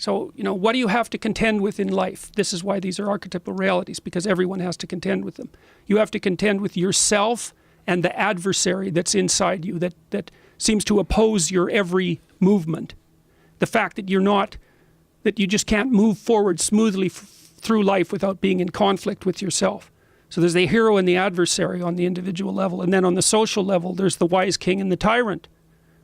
So, you know, what do you have to contend with in life? This is why these are archetypal realities, because everyone has to contend with them. You have to contend with yourself and the adversary that's inside you that seems to oppose your every movement. The fact that that you just can't move forward smoothly through life without being in conflict with yourself. So there's the hero and the adversary on the individual level. And then on the social level, there's the wise king and the tyrant.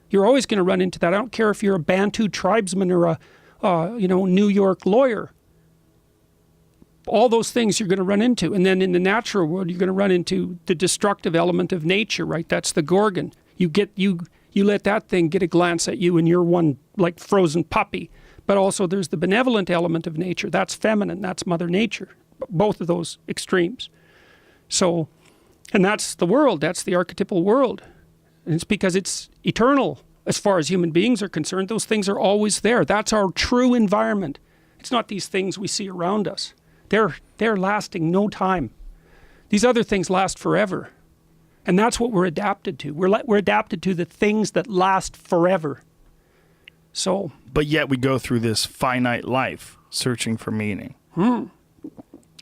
You're always going to run into that. I don't care if you're a Bantu tribesman or a New York lawyer. All those things you're going to run into. And then in the natural world, you're going to run into the destructive element of nature, right? That's the Gorgon. You let that thing get a glance at you and you're one like frozen puppy. But also there's the benevolent element of nature. That's feminine. That's Mother Nature. Both of those extremes. So, and that's the world. That's the archetypal world. And it's because it's eternal as far as human beings are concerned. Those things are always there. That's our true environment. It's not these things we see around us. They're lasting no time. These other things last forever. And that's what we're adapted to. We're adapted to the things that last forever. So, but yet we go through this finite life searching for meaning.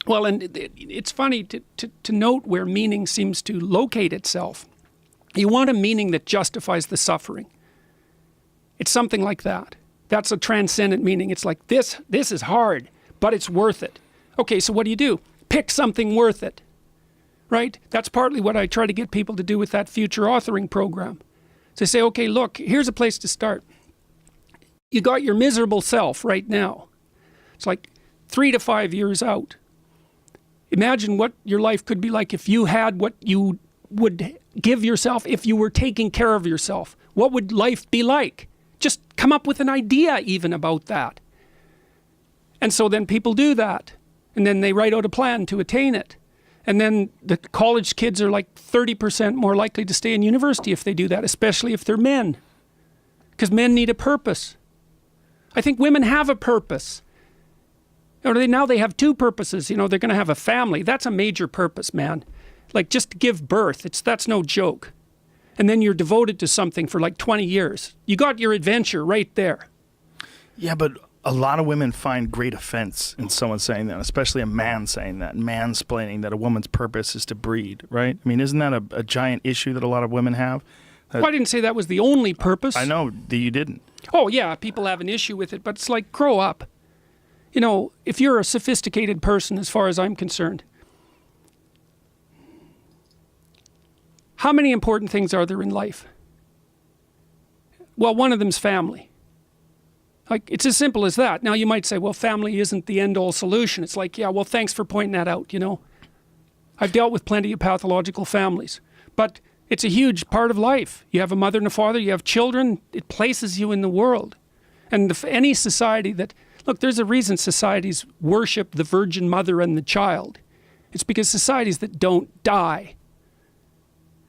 Well, and it's funny to note where meaning seems to locate itself. You want a meaning that justifies the suffering. It's something like that. That's a transcendent meaning. It's like, this is hard, but it's worth it. Okay, so what do? Pick something worth it, right? That's partly what I try to get people to do with that future authoring program. So say, okay, look, here's a place to start. You got your miserable self right now. It's like 3 to 5 years out. Imagine what your life could be like if you had what you would give yourself if you were taking care of yourself. What would life be like? Just come up with an idea even about that. And so then people do that. And then they write out a plan to attain it. And then the college kids are like 30% more likely to stay in university if they do that, especially if they're men. Because men need a purpose. I think women have a purpose. Now they have 2 purposes. They're going to have a family. That's a major purpose, man. Like just to give birth. That's no joke. And then you're devoted to something for like 20 years. You got your adventure right there. Yeah, but a lot of women find great offense in someone saying that, especially a man saying that, mansplaining that a woman's purpose is to breed, right? I mean, isn't that a giant issue that a lot of women have? Well, I didn't say that was the only purpose. I know that you didn't. Oh, yeah, people have an issue with it, but it's like, grow up. If you're a sophisticated person, as far as I'm concerned, how many important things are there in life? Well, one of them's family. Like, it's as simple as that. Now, you might say, well, family isn't the end-all solution. It's like, yeah, well, thanks for pointing that out, I've dealt with plenty of pathological families. But it's a huge part of life. You have a mother and a father, you have children, it places you in the world. And any society that, look, there's a reason societies worship the Virgin Mother and the child. It's because societies that don't die.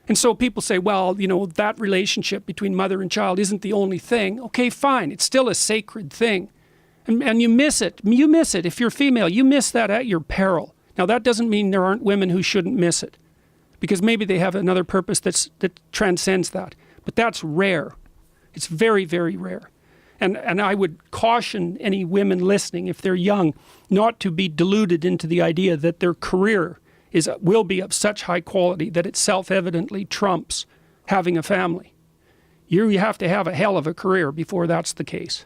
And so people say, well, that relationship between mother and child isn't the only thing. Okay, fine. It's still a sacred thing. And you miss it. You miss it. If you're female, you miss that at your peril. Now, that doesn't mean there aren't women who shouldn't miss it. Because maybe they have another purpose that transcends that. But that's rare. It's very, very rare. And I would caution any women listening, if they're young, not to be deluded into the idea that their career will be of such high quality that it self-evidently trumps having a family. You have to have a hell of a career before that's the case.